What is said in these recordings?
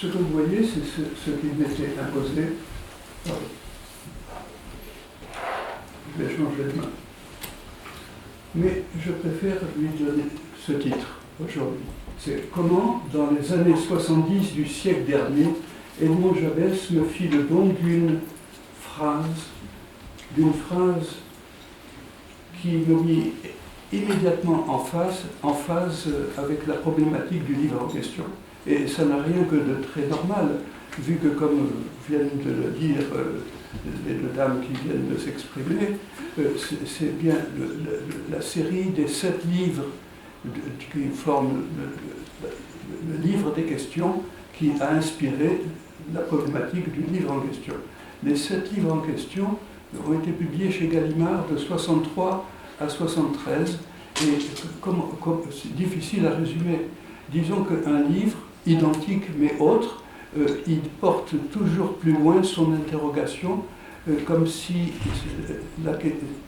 ce que vous voyez, c'est ce qui m'était imposé. Pardon. Je vais changer de main. Mais je préfère lui donner ce titre aujourd'hui. C'est comment, dans les années 70 du siècle dernier, Edmond Jabès me fit le don d'une phrase qui me mit immédiatement en phase avec la problématique du livre en question. Et ça n'a rien que de très normal, vu que, comme viennent de le dire les deux dames qui viennent de s'exprimer, c'est bien la série des 7 livres qui forment le livre des questions qui a inspiré la problématique du livre en question. Les 7 livres en question ont été publiés chez Gallimard de 63 à 73, et c'est difficile à résumer. Disons qu'un livre identique mais autre, il porte toujours plus loin son interrogation, comme si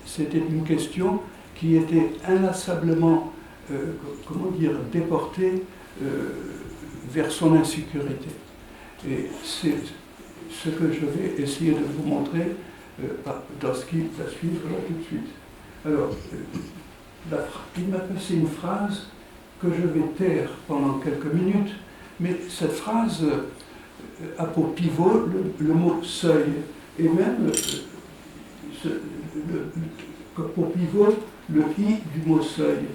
c'était une question qui était inlassablement, déportée vers son insécurité. Et c'est ce que je vais essayer de vous montrer dans ce qui va suivre là tout de suite. Alors, il m'a passé une phrase que je vais taire pendant quelques minutes, mais cette phrase a pour pivot le mot seuil, et même pour pivot le i du mot seuil.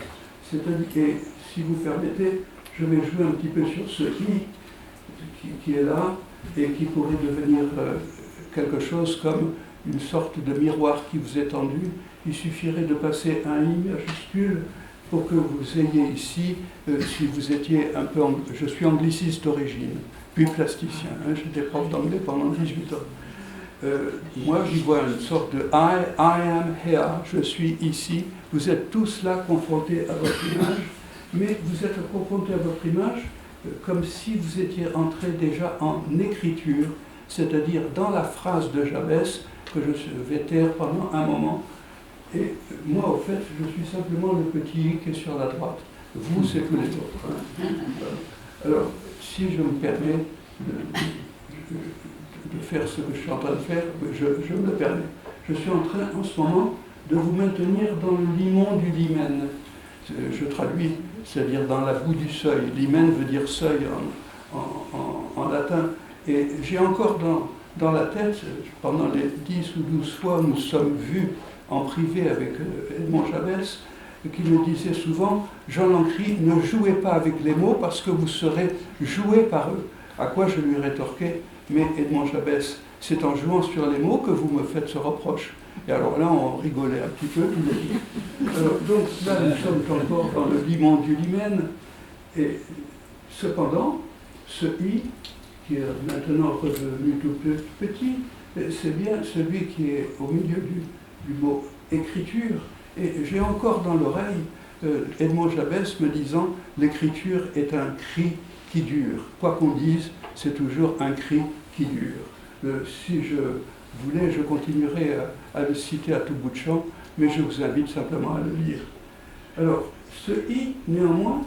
C'est-à-dire que, si vous permettez, je vais jouer un petit peu sur ce i qui est là et qui pourrait devenir quelque chose comme une sorte de miroir qui vous est tendu. Il suffirait de passer un i majuscule pour que vous ayez ici, si vous étiez un peu... Je suis angliciste d'origine, puis plasticien. J'étais prof d'anglais pendant 18 ans. Moi, j'y vois une sorte de I am here, je suis ici. Vous êtes tous là confrontés à votre image, mais vous êtes confrontés à votre image comme si vous étiez entré déjà en écriture, c'est-à-dire dans la phrase de Jabès que je vais taire pendant un moment. Et moi, au fait, je suis simplement le petit i qui est sur la droite. Vous, c'est tous les autres. Hein. Alors, si je me permets de faire ce que je suis en train de faire, je me le permets. Je suis en train, en ce moment, de vous maintenir dans le limon du limen. Je traduis, c'est-à-dire dans la boue du seuil. Limen veut dire seuil en latin. Et j'ai encore dans la tête, pendant les 10 ou 12 fois, nous sommes vus en privé avec Edmond Jabès, qui me disait souvent « Jean Lancry, ne jouez pas avec les mots parce que vous serez joué par eux ». À quoi je lui rétorquais « Mais Edmond Jabès, c'est en jouant sur les mots que vous me faites ce reproche ». Et alors là, on rigolait un petit peu. Donc là, nous sommes encore dans le limon du limen. Et cependant, ce i, qui est maintenant revenu tout petit, c'est bien celui qui est au milieu du mot écriture. Et j'ai encore dans l'oreille Edmond Jabès me disant « L'écriture est un cri qui dure. Quoi qu'on dise, c'est toujours un cri qui dure. » Si je voulais, je continuerai à le citer à tout bout de champ, mais je vous invite simplement à le lire. Alors, ce i, néanmoins,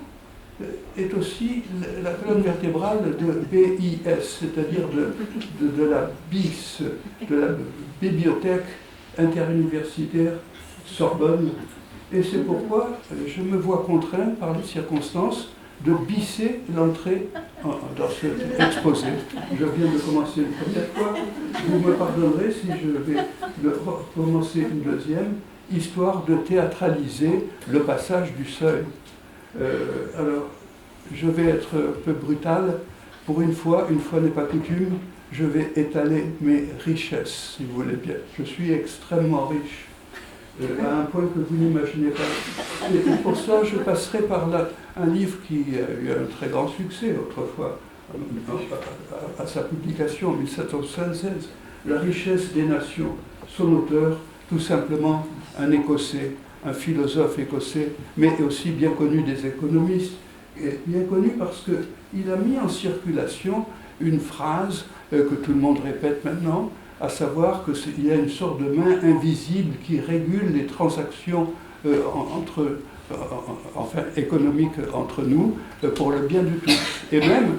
est aussi la colonne vertébrale de BIS, c'est-à-dire de la BIS, de la Bibliothèque interuniversitaire Sorbonne. Et c'est pourquoi je me vois contraint, par les circonstances, de bisser l'entrée dans cet exposé. Je viens de commencer une première fois. Vous me pardonnerez si je vais recommencer une deuxième, histoire de théâtraliser le passage du seuil. Alors, je vais être un peu brutal. Pour une fois n'est pas coutume, je vais étaler mes richesses, si vous voulez bien. Je suis extrêmement riche, à un point que vous n'imaginez pas. Et pour ça, je passerai par là un livre qui a eu un très grand succès autrefois, à sa publication en 1776, La richesse des nations. Son auteur, tout simplement un Écossais, un philosophe écossais, mais aussi bien connu des économistes, et bien connu parce qu'il a mis en circulation une phrase que tout le monde répète maintenant, à savoir qu'il y a une sorte de main invisible qui régule les transactions économiques entre nous pour le bien de tous. Et même,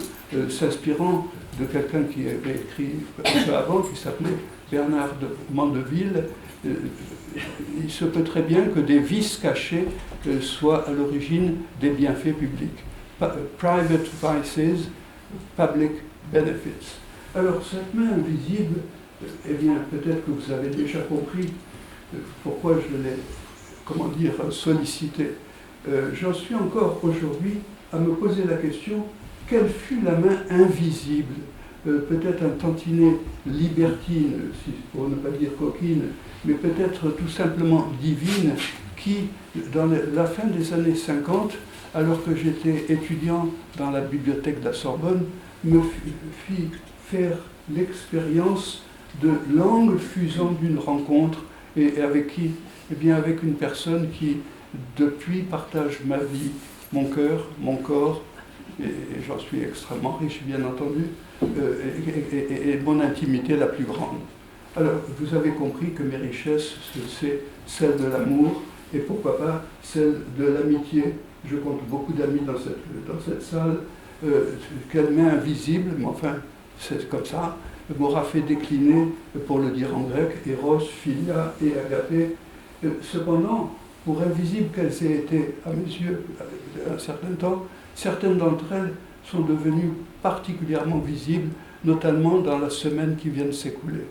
s'inspirant de quelqu'un qui avait écrit un peu avant, qui s'appelait Bernard de Mandeville. Il se peut très bien que des vices cachés soient à l'origine des bienfaits publics. Private vices, public benefits. Alors, cette main invisible, eh bien, peut-être que vous avez déjà compris pourquoi je l'ai, sollicitée. J'en suis encore aujourd'hui à me poser la question, quelle fut la main invisible, peut-être un tantinet libertine, pour ne pas dire coquine, mais peut-être tout simplement divine, qui, dans la fin des années 50, alors que j'étais étudiant dans la bibliothèque de la Sorbonne, me fit faire l'expérience de l'angle fusant d'une rencontre, et avec qui, eh bien avec une personne qui, depuis, partage ma vie, mon cœur, mon corps, et j'en suis extrêmement riche, bien entendu, et mon intimité la plus grande. Alors, vous avez compris que mes richesses, c'est celle de l'amour, et pourquoi pas celle de l'amitié. Je compte beaucoup d'amis dans cette salle. Quelle main invisible, mais enfin, c'est comme ça, m'aura fait décliner, pour le dire en grec, Eros, Philia et Agapé. Cependant, pour invisibles qu'elles aient été à mes yeux un certain temps, certaines d'entre elles sont devenues particulièrement visibles, notamment dans la semaine qui vient de s'écouler.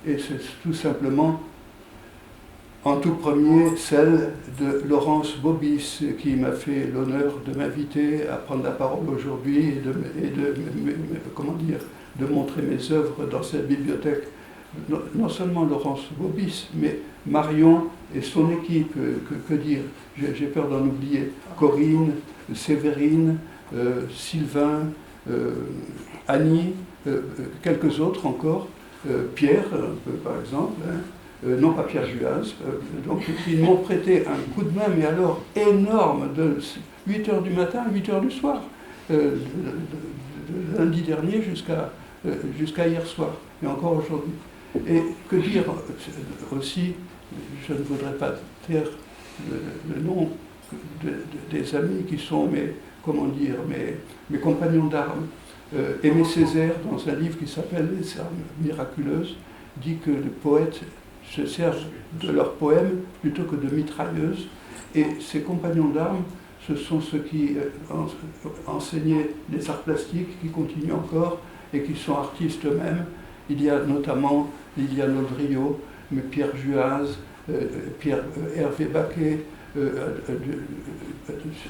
Et c'est tout simplement, en tout premier, celle de Laurence Bobis, qui m'a fait l'honneur de m'inviter à prendre la parole aujourd'hui et de montrer mes œuvres dans cette bibliothèque. Non seulement Laurence Bobis, mais Marion et son équipe, que dire, j'ai peur d'en oublier, Corinne, Séverine, Sylvain, Annie, quelques autres encore, Pierre, par exemple, non pas Pierre Juaz, donc ils m'ont prêté un coup de main, mais alors énorme, de 8h du matin à 8h du soir, de lundi dernier jusqu'à hier soir, et encore aujourd'hui. Et que dire aussi, je ne voudrais pas taire le nom des amis qui sont mes compagnons d'armes. Aimé Césaire, dans un livre qui s'appelle Les armes miraculeuses, dit que les poètes se servent de leurs poèmes plutôt que de mitrailleuses, et ses compagnons d'armes, ce sont ceux qui enseignaient les arts plastiques, qui continuent encore et qui sont artistes eux-mêmes. Il y a notamment Liliane Audriot, mais Pierre Juaz, Hervé Baquet,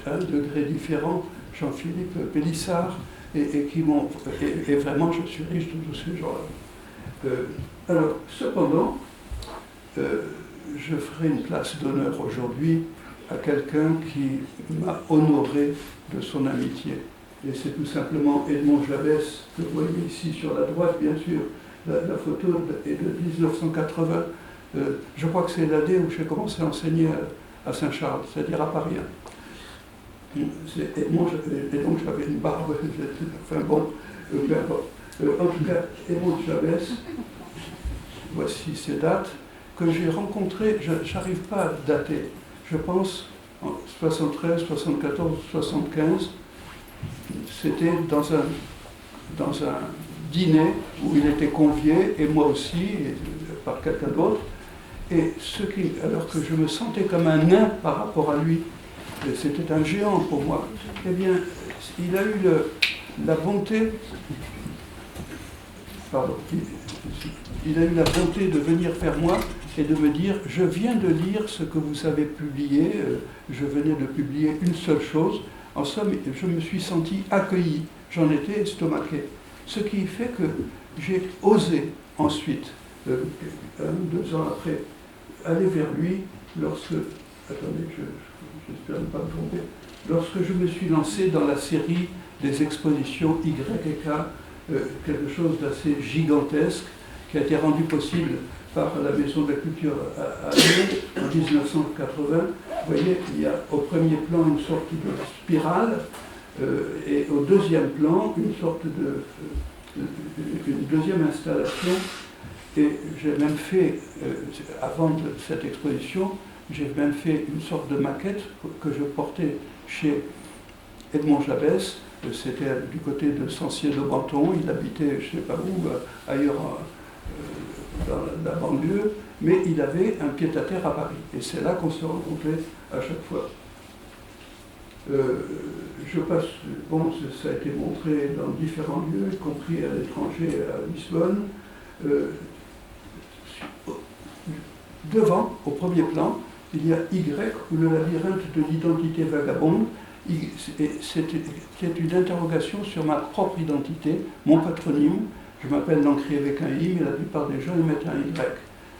à un degré différent, Jean-Philippe Pélissard, et vraiment je suis riche de tous ces gens-là. Alors, cependant, je ferai une place d'honneur aujourd'hui à quelqu'un qui m'a honoré de son amitié. Et c'est tout simplement Edmond Javès, que vous voyez ici sur la droite, bien sûr. La photo est de 1980. Je crois que c'est l'année où j'ai commencé à enseigner à Saint-Charles, c'est-à-dire à Paris. Et donc j'avais une barbe, enfin bon, peu importe. En tout cas, Edmond Javès, voici ces dates, que j'ai rencontrées, je n'arrive pas à dater, je pense en 73, 74, 75, c'était dans un dîner où il était convié, et moi aussi, et par quelqu'un d'autre, et alors que je me sentais comme un nain par rapport à lui, c'était un géant pour moi, eh bien, il a eu la bonté, il a eu la bonté de venir vers moi et de me dire, je viens de lire ce que vous avez publié, je venais de publier une seule chose, en somme, je me suis senti accueilli, j'en étais estomaqué. Ce qui fait que j'ai osé ensuite, 2 ans après, aller vers lui lorsque, attendez, j'espère ne pas me tromper, lorsque je me suis lancé dans la série des expositions Y et K, quelque chose d'assez gigantesque, qui a été rendu possible par la Maison de la Culture à Lyon en 1980. Vous voyez, il y a au premier plan une sorte de spirale, et au deuxième plan, une deuxième installation. Et j'ai même fait, avant cette exposition, j'ai même fait une sorte de maquette que je portais chez Edmond Javès, c'était du côté de Sancier-de-Banton, il habitait je ne sais pas où, ailleurs dans la banlieue, mais il avait un pied-à-terre à Paris. Et c'est là qu'on se rencontrait à chaque fois. Je passe, bon, ça a été montré dans différents lieux, y compris à l'étranger, à Lisbonne. Devant, au premier plan, il y a Y, ou le labyrinthe de l'identité vagabonde. C'est une interrogation sur ma propre identité, mon patronyme. Je m'appelle Lancry avec un I, mais la plupart des gens y mettent un Y.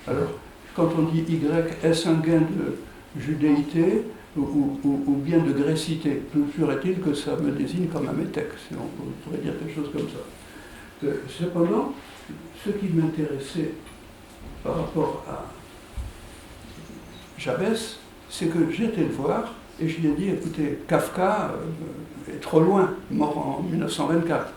Alors, quand on dit Y, est-ce un gain de judéité ou bien de grécité? Toujours est-il que ça me désigne comme un métèque, si on pourrait dire quelque chose comme ça. Cependant, ce qui m'intéressait par rapport à Jabès, c'est que j'étais le voir et je lui ai dit, écoutez, Kafka est trop loin, mort en 1924.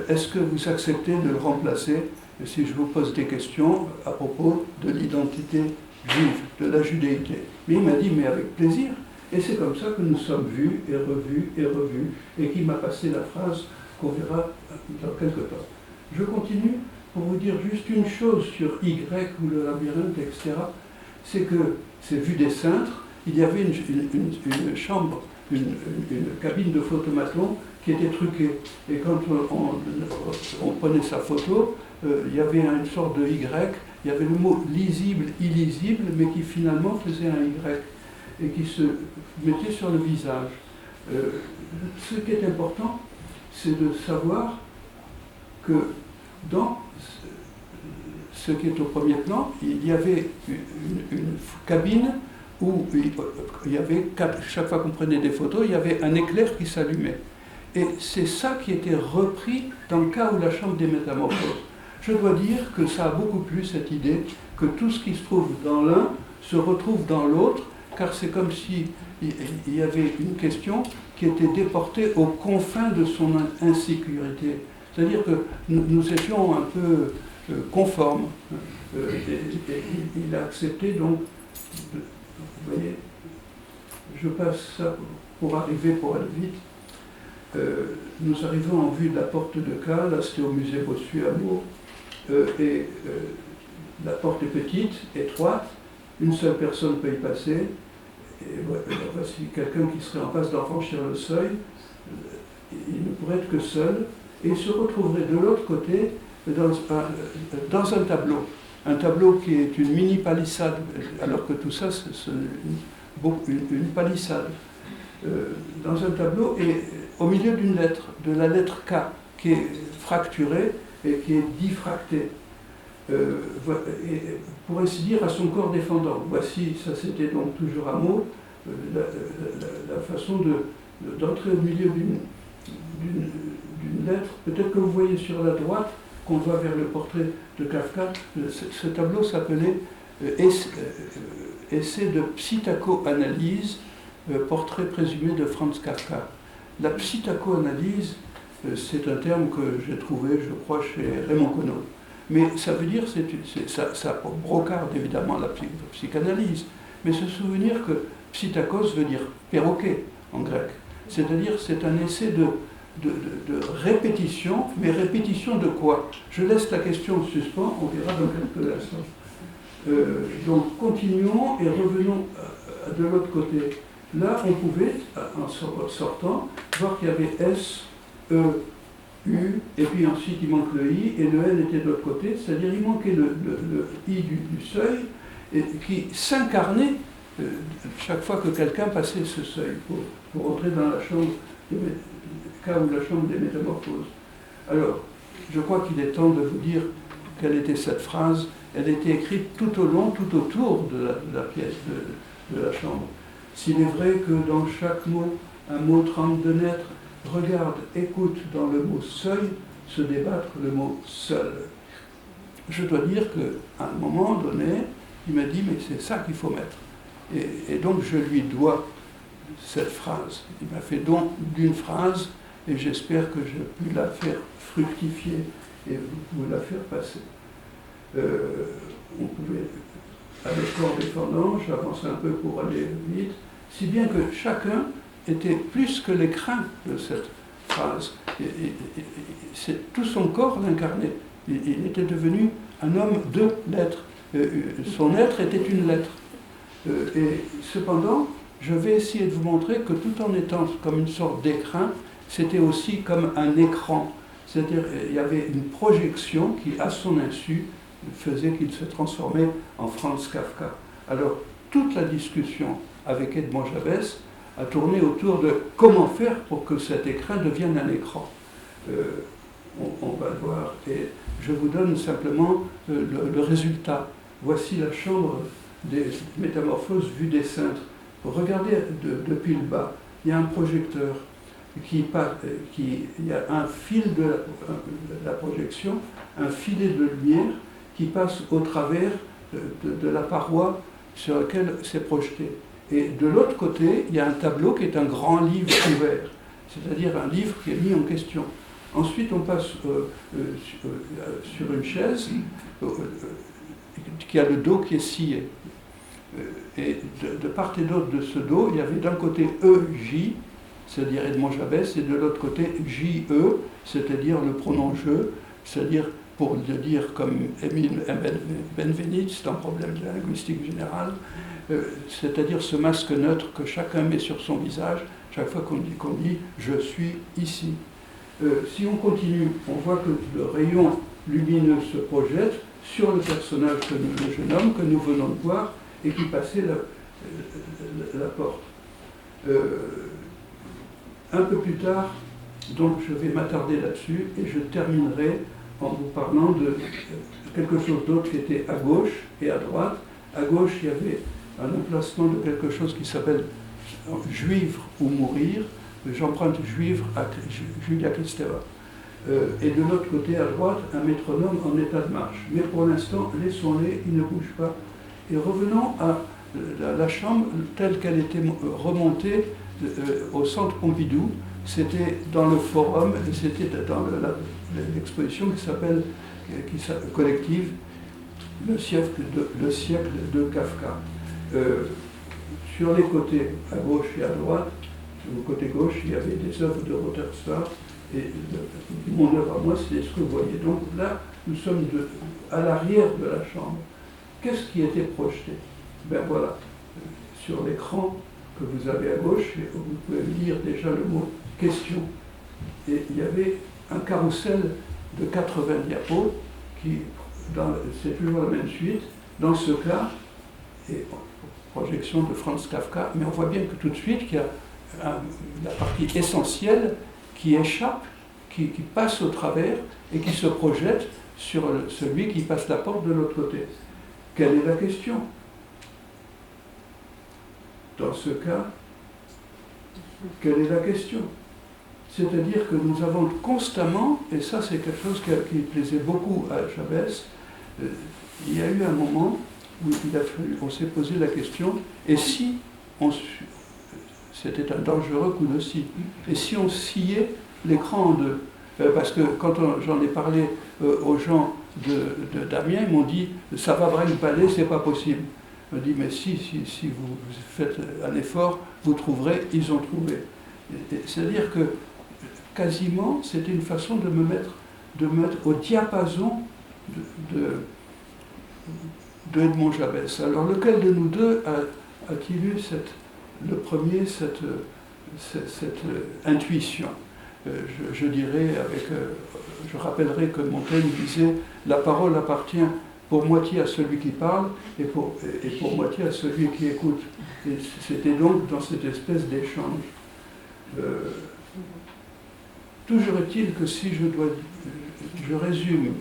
Est-ce que vous acceptez de le remplacer si je vous pose des questions à propos de l'identité juive, de la judéité? Mais il m'a dit, mais avec plaisir. Et c'est comme ça que nous sommes vus et revus, et qu'il m'a passé la phrase qu'on verra dans quelques temps. Je continue pour vous dire juste une chose sur Y ou le labyrinthe, etc. C'est que c'est vu des cintres, il y avait une chambre, une cabine de photomatelon qui était truquée. Et quand on prenait sa photo, il y avait une sorte de Y, il y avait le mot lisible, illisible, mais qui finalement faisait un Y et qui se mettait sur le visage. Ce qui est important, c'est de savoir que dans ce qui est au premier plan, il y avait une cabine où il y avait, chaque fois qu'on prenait des photos, il y avait un éclair qui s'allumait. Et c'est ça qui était repris dans le cas où la chambre des métamorphoses. Je dois dire que ça a beaucoup plu, cette idée, que tout ce qui se trouve dans l'un se retrouve dans l'autre, car c'est comme si il y avait une question qui était déportée aux confins de son insécurité. C'est-à-dire que nous étions un peu conformes. Il a accepté donc, vous voyez, je passe ça pour aller vite. Nous arrivons en vue de la porte de Caen, là c'était au musée Bossuet à Meaux, et la porte est petite, étroite, une seule personne peut y passer, et voici quelqu'un qui serait en passe d'en franchir le seuil, il ne pourrait être que seul, et il se retrouverait de l'autre côté dans un tableau qui est une mini palissade, alors que tout ça c'est une palissade, dans un tableau et au milieu d'une lettre, de la lettre K, qui est fracturée et qui est diffractée, pour ainsi dire à son corps défendant. Voici, ça c'était donc toujours à Meaux, la façon d'entrer au milieu d'une lettre. Peut-être que vous voyez sur la droite, qu'on voit vers le portrait de Kafka, ce tableau s'appelait Essai de psychaanalyse, portrait présumé de Franz Kafka. La psychaanalyse, c'est un terme que j'ai trouvé, je crois, chez Raymond Queneau. Mais ça veut dire, ça brocarde évidemment la psychanalyse, mais se souvenir que psychakos veut dire perroquet en grec. C'est-à-dire, c'est un essai de répétition, mais répétition de quoi? Je laisse la question en suspens, on verra dans quelques instants. Donc continuons et revenons de l'autre côté. Là, on pouvait, en sortant, voir qu'il y avait S, E, U, et puis ensuite il manque le I, et le N était de l'autre côté, c'est-à-dire il manquait le I du seuil, et qui s'incarnait chaque fois que quelqu'un passait ce seuil, pour entrer dans la chambre ou la chambre des métamorphoses. Alors, je crois qu'il est temps de vous dire quelle était cette phrase. Elle était écrite tout au long, tout autour de la pièce, de la chambre. S'il est vrai que dans chaque mot, un mot tremble de naître, regarde, écoute dans le mot seuil se débattre le mot seul. Je dois dire qu'à un moment donné, il m'a dit, mais c'est ça qu'il faut mettre. Et donc je lui dois cette phrase. Il m'a fait don d'une phrase, et j'espère que je puis la faire fructifier et vous la faire passer. On pouvait, avec corps défendant, j'avance un peu pour aller vite, si bien que chacun était plus que l'écrin de cette phrases. Tout son corps l'incarnait. Il était devenu un homme de lettres. Son être était une lettre. Et cependant, je vais essayer de vous montrer que tout en étant comme une sorte d'écrin, c'était aussi comme un écran. C'est-à-dire il y avait une projection qui, à son insu, faisait qu'il se transformait en Franz Kafka. Alors, toute la discussion avec Edmond Jabès a tourné autour de comment faire pour que cet écrin devienne un écran. On va le voir. Et je vous donne simplement le résultat. Voici la chambre des métamorphoses vue des cintres. Regardez depuis le bas. Il y a un projecteur. Il y a un fil de la projection, un filet de lumière qui passe au travers de la paroi sur laquelle c'est projeté. Et de l'autre côté, il y a un tableau qui est un grand livre ouvert, c'est-à-dire un livre qui est mis en question. Ensuite, on passe sur une chaise qui a le dos qui est scié. Et de part et d'autre de ce dos, il y avait d'un côté EJ, c'est-à-dire Edmond Jabès, et de l'autre côté JE, c'est-à-dire le pronom je, c'est-à-dire, pour le dire comme Émile Benveniste, c'est un problème de la linguistique générale, c'est-à-dire ce masque neutre que chacun met sur son visage chaque fois qu'on dit « je suis ici ». Si on continue, on voit que le rayon lumineux se projette sur le personnage, le jeune homme que nous venons de voir, et qui passait la porte. Un peu plus tard, donc je vais m'attarder là-dessus, et je terminerai en vous parlant de quelque chose d'autre qui était à gauche et à droite. À gauche, il y avait un emplacement de quelque chose qui s'appelle « Juivre ou mourir ». J'emprunte « Juivre » à Julia Kristeva. Et de l'autre côté, à droite, un métronome en état de marche. Mais pour l'instant, laissons-les, ils ne bougent pas. Et revenons à la chambre telle qu'elle était remontée au centre Pompidou. C'était dans le forum, c'était dans l'exposition qui s'appelle collective le siècle de Kafka. Sur les côtés, à gauche et à droite, sur le côté gauche, il y avait des œuvres de Rotterstar, et mon œuvre à moi, c'est ce que vous voyez. Donc là, nous sommes à l'arrière de la chambre. Qu'est-ce qui était projeté? Ben voilà, sur l'écran que vous avez à gauche, vous pouvez lire déjà le mot « question ». Et il y avait un carrousel de 80 diapos qui, c'est toujours la même suite, dans ce cas, et projection de Franz Kafka, mais on voit bien que tout de suite qu'il y a la partie essentielle qui échappe, qui passe au travers et qui se projette sur celui qui passe la porte de l'autre côté. Quelle est la question? Dans ce cas, quelle est la question? C'est-à-dire que nous avons constamment, et ça c'est quelque chose qui plaisait beaucoup à Jabès, il y a eu un moment où on s'est posé la question, et si c'était un dangereux coup de scie, et si on sciait l'écran en deux? Parce que quand j'en ai parlé aux gens d'Amiens, ils m'ont dit « ça va vraiment palais, c'est pas possible ». On dit, mais si vous faites un effort, vous trouverez, ils ont trouvé. C'est-à-dire que quasiment, c'était une façon de me mettre au diapason de Edmond Jabès. Alors, lequel de nous deux a-t-il eu le premier cette intuition? Je dirais, je rappellerai que Montaigne disait « la parole appartient pour moitié à celui qui parle et pour moitié à celui qui écoute ». Et c'était donc dans cette espèce d'échange. Toujours est-il que si je résume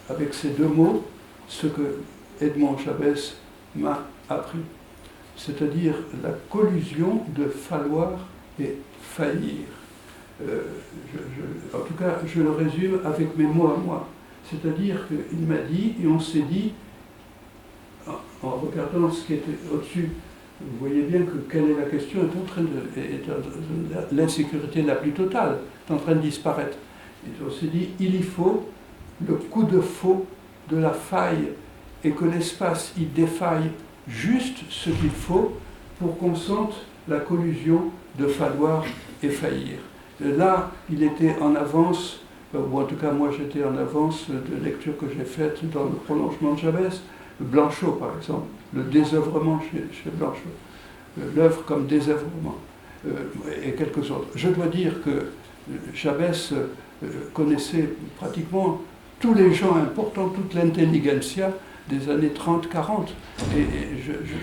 avec ces deux mots ce que Edmond Jabès m'a appris, c'est-à-dire la collusion de falloir et faillir. En tout cas, je le résume avec mes mots à moi. C'est-à-dire qu'il m'a dit, et on s'est dit, en regardant ce qui était au-dessus, vous voyez bien que quelle est la question l'insécurité la plus totale, est en train de disparaître. Et on s'est dit, il y faut le coup de faux de la faille, et que l'espace y défaille juste ce qu'il faut pour qu'on sente la collusion de falloir et faillir. Là, il était en avance, ou en tout cas moi j'étais en avance de lecture que j'ai faite dans le prolongement de Jabès. Blanchot, par exemple, le désœuvrement chez Blanchot, l'œuvre comme désœuvrement, et quelques autres. Je dois dire que Jabès connaissait pratiquement tous les gens importants, toute l'intelligentsia des années 30-40, et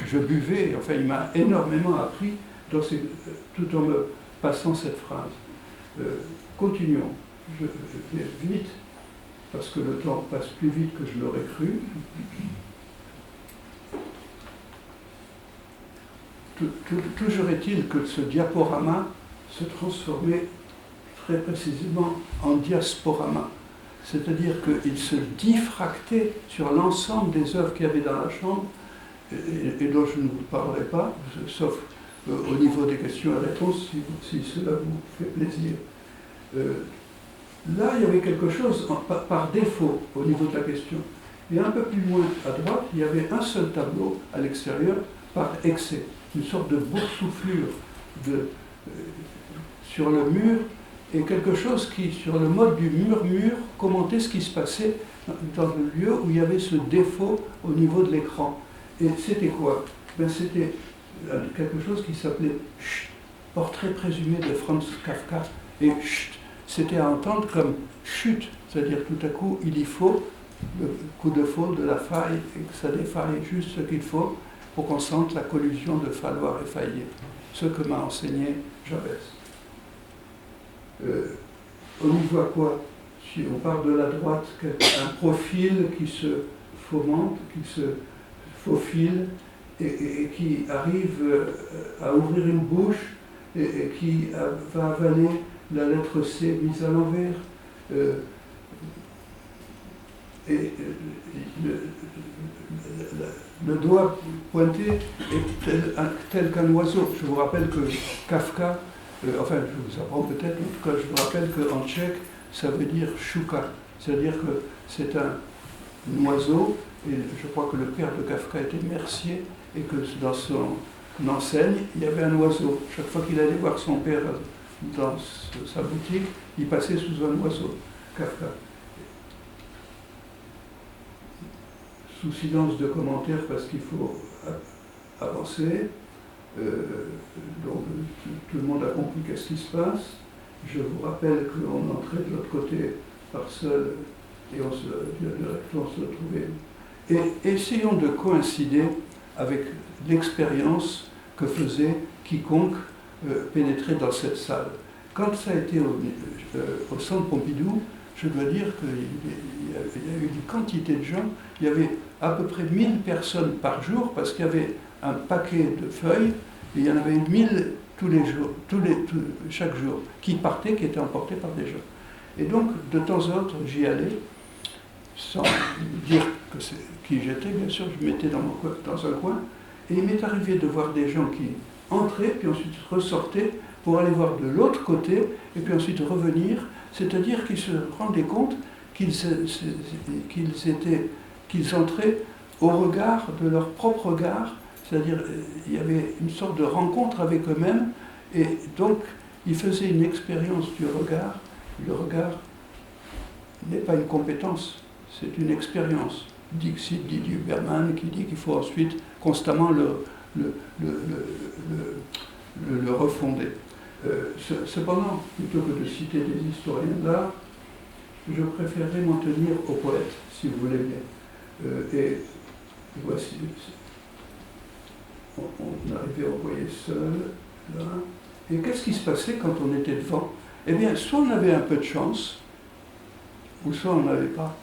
je buvais, enfin il m'a énormément appris tout en me passant cette phrase. Continuons, je vais vite, parce que le temps passe plus vite que je l'aurais cru. Toujours est-il que ce diaporama se transformait très précisément en diasporama, c'est-à-dire qu'il se diffractait sur l'ensemble des œuvres qu'il y avait dans la chambre et dont je ne vous parlerai pas, sauf au niveau des questions et réponses, si cela vous fait plaisir. Là, il y avait quelque chose par défaut au niveau de la question. Et un peu plus loin à droite, il y avait un seul tableau à l'extérieur par excès, une sorte de boursouflure sur le mur, et quelque chose qui, sur le mode du murmure, commentait ce qui se passait dans le lieu où il y avait ce défaut au niveau de l'écran. Et c'était quoi? C'était quelque chose qui s'appelait Portrait présumé de Franz Kafka. Et c'était à entendre comme chute, c'est-à-dire tout à coup, il y faut le coup de faute de la faille, et que ça défaille juste ce qu'il faut pour qu'on sente la collusion de falloir et faillir. Ce que m'a enseigné Jabès. On y voit quoi? Si on part de la droite, un profil qui se fomente, qui se faufile et qui arrive à ouvrir une bouche et qui va avaler la lettre C mise à l'envers. Le doigt pointé est tel qu'un oiseau. Je vous rappelle que Kafka, enfin je vous apprends peut-être, en tout cas je vous rappelle qu'en tchèque ça veut dire chouka, c'est-à-dire que c'est un oiseau, et je crois que le père de Kafka était mercier, et que dans son enseigne il y avait un oiseau. Chaque fois qu'il allait voir son père dans sa boutique, il passait sous un oiseau, Kafka. Sous silence de commentaires parce qu'il faut avancer. Donc tout le monde a compris qu'est-ce qui se passe. Je vous rappelle qu'on entrait de l'autre côté par seul et on se retrouvait. Et essayons de coïncider avec l'expérience que faisait quiconque pénétrait dans cette salle. Quand ça a été au Centre Pompidou, je dois dire qu'il y a eu une quantité de gens, il y avait à peu près 1000 personnes par jour, parce qu'il y avait un paquet de feuilles, et il y en avait 1000 tous les jours, chaque jour, qui partaient, qui étaient emportés par des gens. Et donc, de temps en temps, j'y allais, sans dire qui j'étais, bien sûr, je me mettais dans un coin, et il m'est arrivé de voir des gens qui entraient, puis ensuite ressortaient, pour aller voir de l'autre côté, et puis ensuite revenir, c'est-à-dire qu'ils se rendaient compte qu'ils entraient au regard de leur propre regard, c'est-à-dire il y avait une sorte de rencontre avec eux-mêmes, et donc ils faisaient une expérience du regard. Le regard n'est pas une compétence, c'est une expérience. Dixit dit du Berman, qui dit qu'il faut ensuite constamment le refonder. Cependant, plutôt que de citer des historiens d'art, je préférerais m'en tenir aux poètes, si vous voulez bien. Et voici, on arrivait à envoyer seul, là. Et qu'est-ce qui se passait quand on était devant? Eh bien, soit on avait un peu de chance, ou soit on n'avait pas.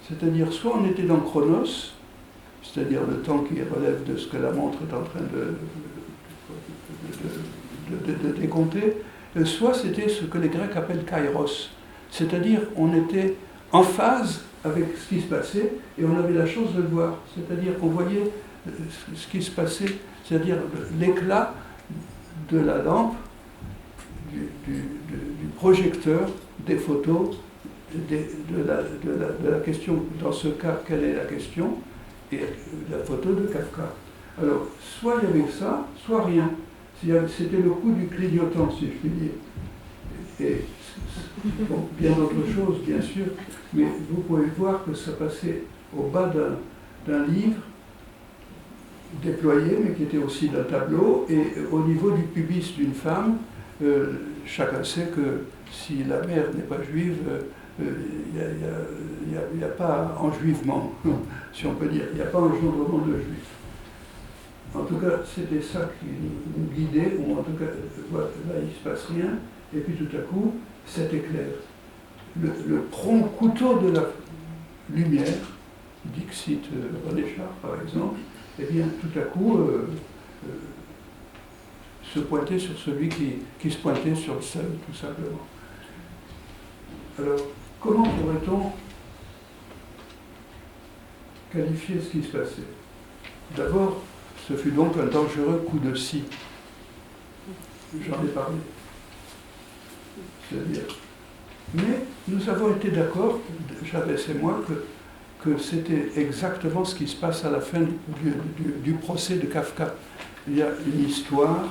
C'est-à-dire, soit on était dans Chronos, c'est-à-dire le temps qui relève de ce que la montre est en train de décompter, soit c'était ce que les Grecs appellent kairos, c'est-à-dire on était en phase avec ce qui se passait et on avait la chance de le voir, c'est-à-dire qu'on voyait ce qui se passait, c'est-à-dire l'éclat de la lampe, du projecteur, des photos, de la question, dans ce cas, quelle est la question, et la photo de Kafka. Alors, soit il y avait ça, soit rien. C'était le coup du clignotant, si je puis dire. Et bon, bien d'autres choses, bien sûr, mais vous pouvez voir que ça passait au bas d'un livre déployé, mais qui était aussi d'un tableau, et au niveau du pubis d'une femme, chacun sait que si la mère n'est pas juive, il n'y a pas enjuivement, si on peut dire, il n'y a pas engendrement de juifs. En tout cas, c'était ça qui nous guidait, ou en tout cas, voilà, là il ne se passe rien, et puis tout à coup, cet éclair. Le prompt couteau de la lumière, Dixit René Char par exemple, eh bien tout à coup se pointait sur celui qui se pointait sur le seuil, tout simplement. Alors, comment pourrait-on qualifier ce qui se passait? D'abord, ce fut donc un dangereux coup de scie. J'en ai parlé. C'est-à-dire. Mais nous avons été d'accord, Chavez et moi, que c'était exactement ce qui se passe à la fin du procès de Kafka. Il y a une histoire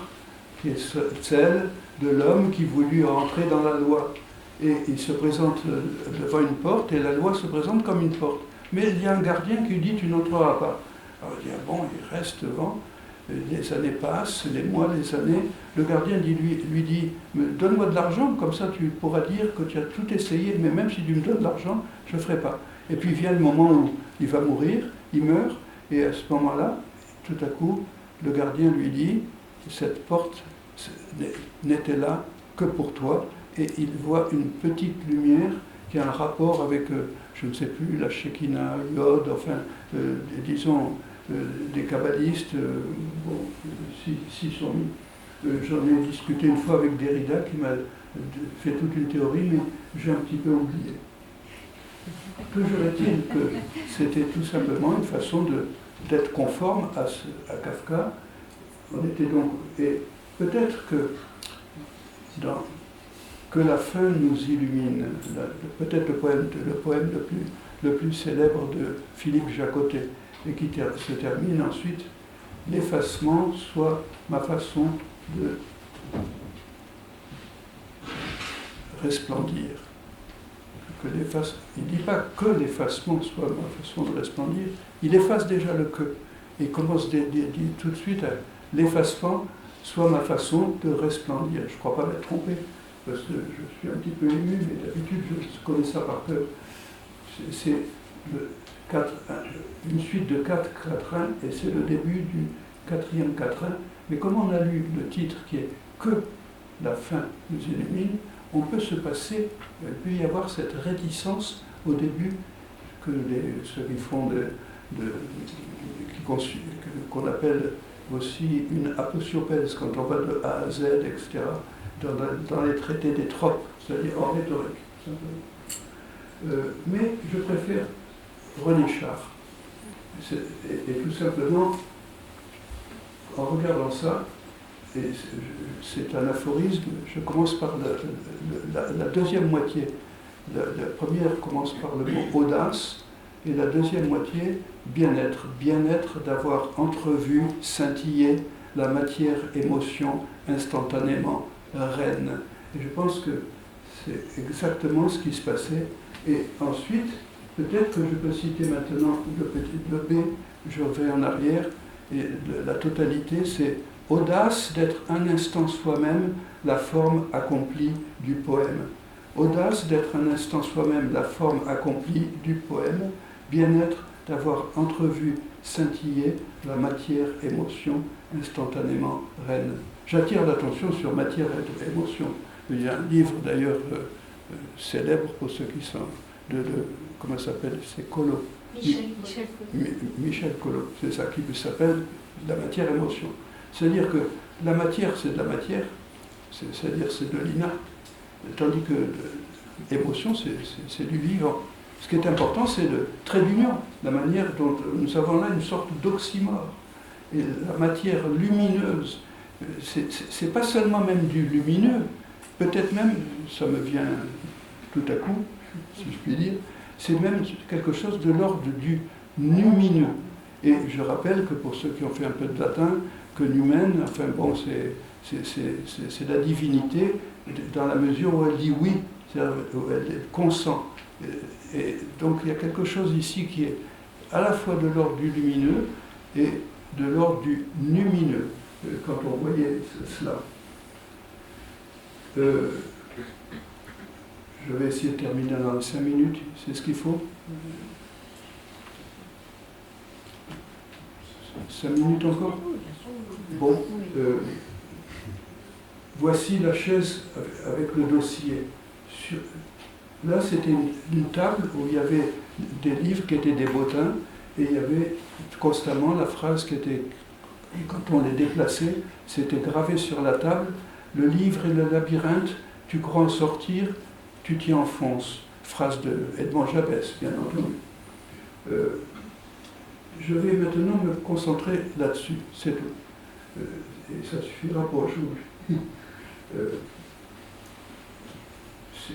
qui est celle de l'homme qui voulut entrer dans la loi. Et il se présente devant une porte, et la loi se présente comme une porte. Mais il y a un gardien qui lui dit « tu n'entreras pas ». Alors il dit « bon, il reste devant ». Les années passent, les mois, les années. Le gardien lui dit « donne-moi de l'argent, comme ça tu pourras dire que tu as tout essayé, mais même si tu me donnes de l'argent, je ne ferai pas ». Et puis vient le moment où il va mourir, il meurt, et à ce moment-là, tout à coup, le gardien lui dit « cette porte n'était là que pour toi ». Et il voit une petite lumière qui a un rapport avec, je ne sais plus, la Shekinah, Yod, enfin, disons, des kabbalistes, bon, s'ils sont mis. J'en ai discuté une fois avec Derrida qui m'a fait toute une théorie, mais j'ai un petit peu oublié. Toujours est-il que c'était tout simplement une façon d'être conforme à Kafka. On était donc, et peut-être que que la fin nous illumine, peut-être le poème le plus célèbre de Philippe Jacotet, et qui se termine ensuite, l'effacement soit ma façon de resplendir. Il ne dit pas que l'effacement soit ma façon de resplendir, il efface déjà le que, et commence dit tout de suite à l'effacement soit ma façon de resplendir. Je ne crois pas m'être trompé, parce que je suis un petit peu ému, mais d'habitude je connais ça par cœur. C'est une suite de 4 quatrains, et c'est le début du 4e quatrain. Mais comme on a lu le titre qui est « Que la fin nous illumine », on peut se passer, il peut y avoir cette réticence au début que ceux qui font qu'on appelle aussi une aposiopèse, quand on va de A à Z, etc., dans les traités des tropes, c'est-à-dire en rhétorique. Mais je préfère René Char. Et tout simplement, en regardant ça, et c'est un aphorisme, je commence par la deuxième moitié. La première commence par le mot audace, et la deuxième moitié, bien-être. Bien-être d'avoir entrevu, scintillé la matière-émotion instantanément reine. Et je pense que c'est exactement ce qui se passait. Et ensuite, peut-être que je peux citer maintenant le B, je vais en arrière, et la totalité, c'est audace d'être un instant soi-même la forme accomplie du poème. Audace d'être un instant soi-même la forme accomplie du poème. Bien-être d'avoir entrevu, scintiller la matière-émotion instantanément reine. J'attire l'attention sur matière et émotion. Il y a un livre d'ailleurs célèbre pour ceux qui sont comment ça s'appelle, c'est Collot. Michel Collot, c'est ça qui s'appelle la matière-émotion. C'est-à-dire que la matière, c'est de la matière, c'est-à-dire c'est de l'inerte, tandis que l'émotion, c'est du vivant. Ce qui est important, c'est le trait d'union, la manière dont nous avons là une sorte d'oxymore. Et la matière lumineuse, c'est pas seulement même du lumineux, peut-être même, ça me vient tout à coup, si je puis dire, c'est même quelque chose de l'ordre du numineux. Et je rappelle que pour ceux qui ont fait un peu de latin, que numen, enfin bon, c'est la divinité dans la mesure où elle dit oui, c'est-à-dire où elle consent. Et donc il y a quelque chose ici qui est à la fois de l'ordre du lumineux et de l'ordre du numineux, quand on voyait cela. Je vais essayer de terminer dans les 5 minutes, c'est ce qu'il faut. 5 minutes encore? Bon, voici la chaise avec le dossier. Là, c'était une table où il y avait des livres qui étaient des bottins, et il y avait constamment la phrase qui était, quand on les déplaçait, c'était gravé sur la table: le livre est le labyrinthe, tu crois en sortir, tu t'y enfonces. Phrase de Edmond Jabès, bien entendu. Je vais maintenant me concentrer là-dessus, c'est tout. Et ça suffira pour aujourd'hui.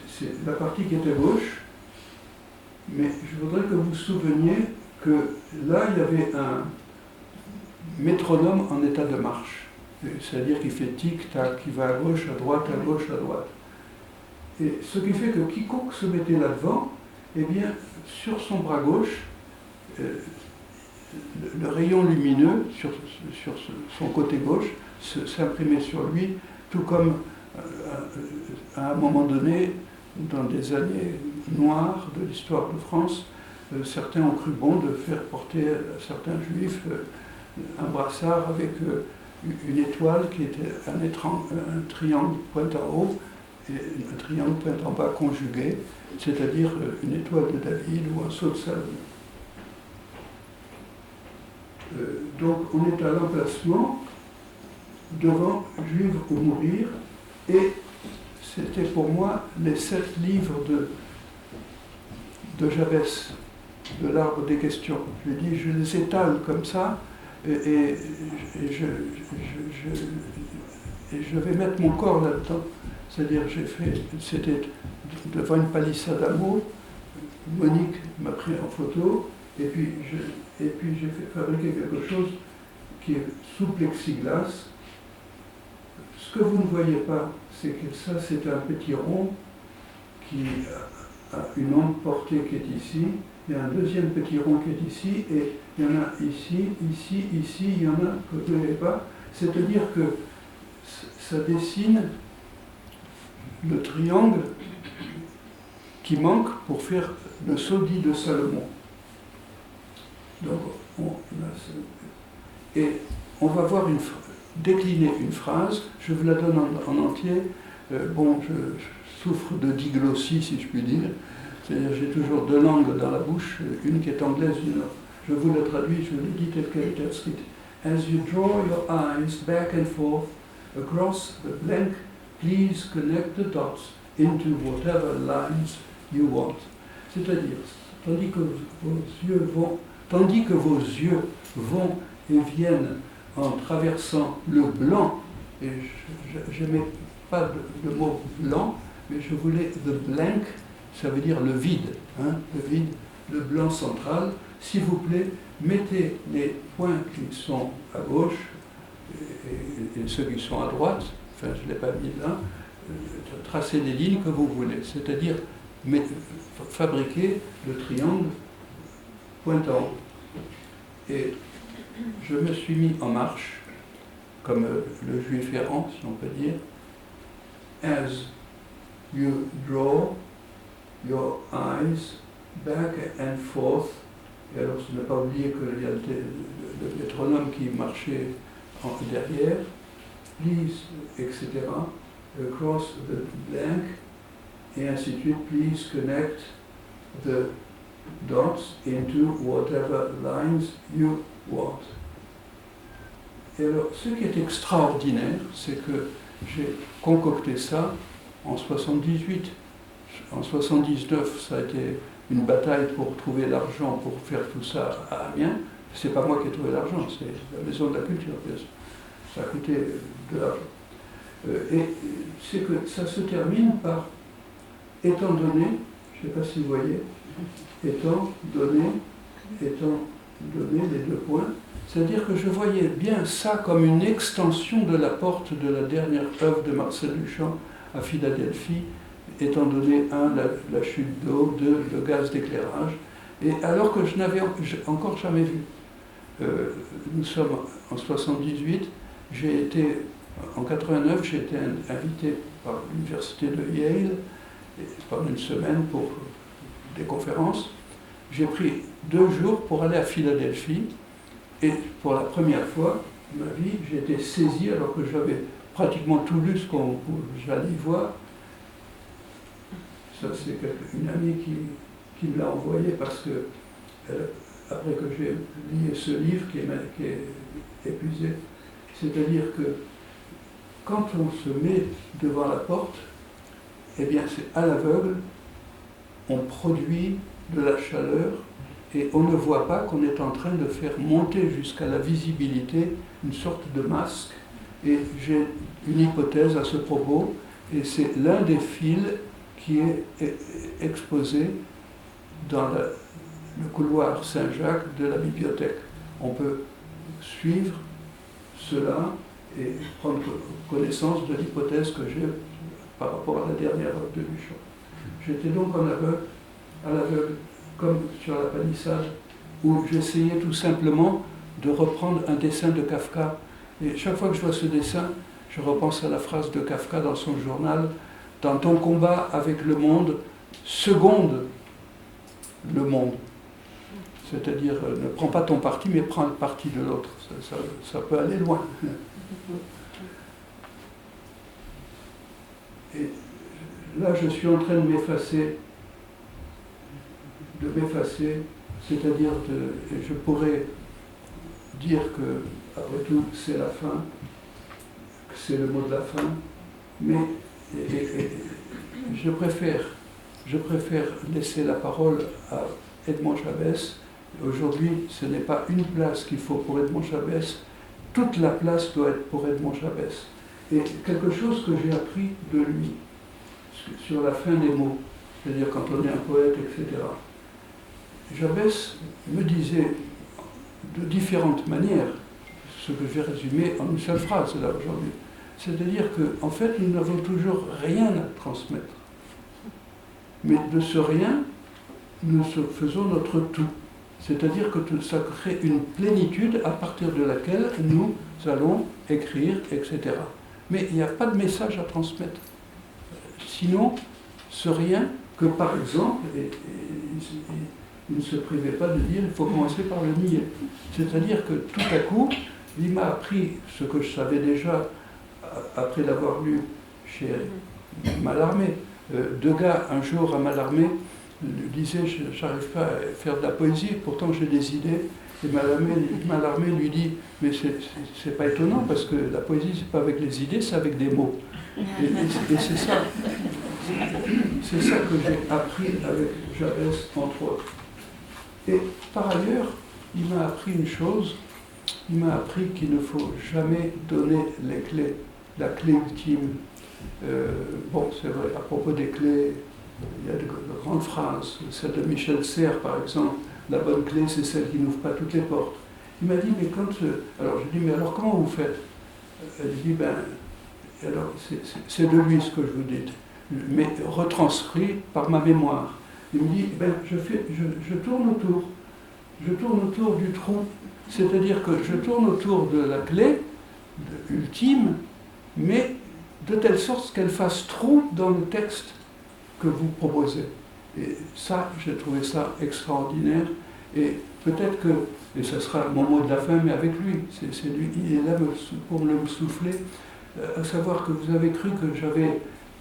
C'est la partie qui est à gauche, mais je voudrais que vous vous souveniez que là, il y avait un métronome en état de marche. C'est-à-dire qu'il fait tic-tac, qui va à gauche, à droite, à gauche, à droite. Et ce qui fait que quiconque se mettait là-devant, eh bien, sur son bras gauche, le rayon lumineux sur son côté gauche s'imprimait sur lui, tout comme à un moment donné, dans des années noires de l'histoire de France, certains ont cru bon de faire porter à certains juifs un brassard avec une étoile qui était un triangle pointe en haut et un triangle pointe en bas conjugué, c'est-à-dire une étoile de David ou un sceau de Salomon. Donc on est à l'emplacement devant Vivre ou mourir, et c'était pour moi les 7 livres de Jabès, de l'arbre des questions. Je lui ai dit, je les étale comme ça, et je vais mettre mon corps là-dedans. C'est-à-dire, c'était devant une palissade d'amour, Monique m'a pris en photo, et puis j'ai fabriqué quelque chose qui est sous plexiglas. Ce que vous ne voyez pas, c'est que ça, c'est un petit rond qui a une onde portée qui est ici. Il y a un deuxième petit rond qui est ici, et il y en a ici, ici, ici, il y en a que vous ne voyez pas. C'est-à-dire que ça dessine le triangle qui manque pour faire le Sodie de Salomon. Donc, et on va voir décliner une phrase, je vous la donne en entier. Bon, je souffre de diglossie, si je puis dire. C'est-à-dire, j'ai toujours 2 langues dans la bouche, une qui est anglaise, une autre. Je vous la traduis, je vous l'ai dit telle qu'elle est écrite. As you draw your eyes back and forth across the blank, please connect the dots into whatever lines you want. C'est-à-dire, tandis que vos yeux vont et viennent en traversant le blanc, et je n'aimais pas le mot blanc, mais je voulais the blank, ça veut dire le vide, hein, le vide, le blanc central. S'il vous plaît, mettez les points qui sont à gauche et ceux qui sont à droite, enfin je ne l'ai pas mis là, tracez les lignes que vous voulez, c'est-à-dire fabriquer le triangle pointant. Et je me suis mis en marche, comme le juif errant, si on peut dire. As you draw your eyes back and forth. Et alors, ne pas oublier qu'il y a le métronome qui marchait derrière. Please, etc. Across the blank. Et ainsi de suite. Please connect the dots into whatever lines you want. Et alors, ce qui est extraordinaire, c'est que j'ai concocté ça en 78. En 79, ça a été une bataille pour trouver l'argent pour faire tout ça à Amiens. C'est pas moi qui ai trouvé l'argent, c'est la Maison de la Culture, bien sûr. Ça a coûté de l'argent. Et c'est que ça se termine par étant donné, je ne sais pas si vous voyez, étant donné, étant donné, les 2 points. C'est-à-dire que je voyais bien ça comme une extension de la porte de la dernière œuvre de Marcel Duchamp à Philadelphie, étant donné, 1, la chute d'eau, 2, le gaz d'éclairage, et alors que je n'avais encore jamais vu. Nous sommes en 78, en 89, j'ai été invité par l'université de Yale pendant une semaine pour des conférences. J'ai pris 2 jours pour aller à Philadelphie, et pour la première fois de ma vie, j'ai été saisi alors que j'avais pratiquement tout lu ce que j'allais y voir. Ça, c'est une amie qui me l'a envoyé parce que, après que j'ai lu ce livre qui est épuisé, c'est-à-dire que quand on se met devant la porte, eh bien c'est à l'aveugle, on produit de la chaleur et on ne voit pas qu'on est en train de faire monter jusqu'à la visibilité une sorte de masque. Et j'ai une hypothèse à ce propos, et c'est l'un des fils qui est exposé dans le couloir Saint-Jacques de la bibliothèque. On peut suivre cela et prendre connaissance de l'hypothèse que j'ai par rapport à la dernière œuvre de Duchamp. J'étais donc à l'aveugle, comme sur la palissade, où j'essayais tout simplement de reprendre un dessin de Kafka. Et chaque fois que je vois ce dessin, je repense à la phrase de Kafka dans son journal: « Dans ton combat avec le monde, seconde le monde. » C'est-à-dire, ne prends pas ton parti, mais prends le parti de l'autre. Ça peut aller loin. Et là, je suis en train de m'effacer, c'est-à-dire je pourrais dire que, après tout, c'est la fin, que c'est le mot de la fin, mais je préfère laisser la parole à Edmond Chabès. Aujourd'hui, ce n'est pas une place qu'il faut pour Edmond Chabès, toute la place doit être pour Edmond Chabès. Et quelque chose que j'ai appris de lui, sur la fin des mots, c'est-à-dire quand on est un poète, etc. Chabès me disait de différentes manières, ce que je vais résumer en une seule phrase là aujourd'hui. C'est-à-dire qu'en fait, nous n'avons toujours rien à transmettre. Mais de ce rien, nous faisons notre tout. C'est-à-dire que ça crée une plénitude à partir de laquelle nous allons écrire, etc. Mais il n'y a pas de message à transmettre. Sinon, ce rien que, par exemple, il ne se privait pas de dire, il faut commencer par le nier. C'est-à-dire que tout à coup, il m'a appris ce que je savais déjà après l'avoir lu chez Mallarmé. Degas, un jour à Mallarmé, disait « j'arrive pas à faire de la poésie, pourtant j'ai des idées ». Et Mallarmé lui dit « mais c'est pas étonnant parce que la poésie c'est pas avec les idées, c'est avec des mots ». Et c'est ça. C'est ça que j'ai appris avec Chabès, entre autres. Et par ailleurs, il m'a appris une chose, il m'a appris qu'il ne faut jamais donner les clés, la clé ultime. Bon, c'est vrai, à propos des clés, il y a de grandes phrases, celle de Michel Serres par exemple, la bonne clé c'est celle qui n'ouvre pas toutes les portes. Il m'a dit, mais quand... Alors je dis, mais alors comment vous faites? Elle dit, ben, alors c'est de lui ce que je vous dis, mais retranscrit par ma mémoire. Il me dit, ben, je tourne autour du trou, c'est-à-dire que je tourne autour de la clé ultime, mais de telle sorte qu'elle fasse trou dans le texte que vous proposez. Et ça, j'ai trouvé ça extraordinaire, et peut-être que, et ce sera mon mot de la fin, mais avec lui, c'est lui, il est là pour me le souffler, à savoir que vous avez cru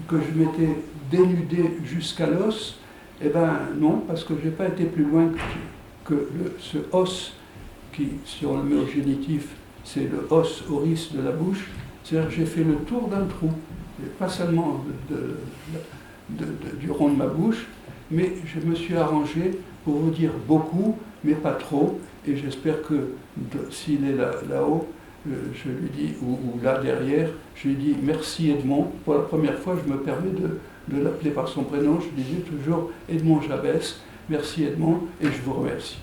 que je m'étais dénudé jusqu'à l'os. Eh bien non, parce que je n'ai pas été plus loin que ce os, qui, si on le met au génitif, c'est le os oris de la bouche, c'est-à-dire que j'ai fait le tour d'un trou, et pas seulement du rond de ma bouche, mais je me suis arrangé pour vous dire beaucoup, mais pas trop, et j'espère que s'il est là-haut, je lui dis, ou là derrière, je lui dis merci Edmond. Pour la première fois, je me permets de l'appeler par son prénom, je disais toujours Edmond Chabès, merci Edmond, et je vous remercie.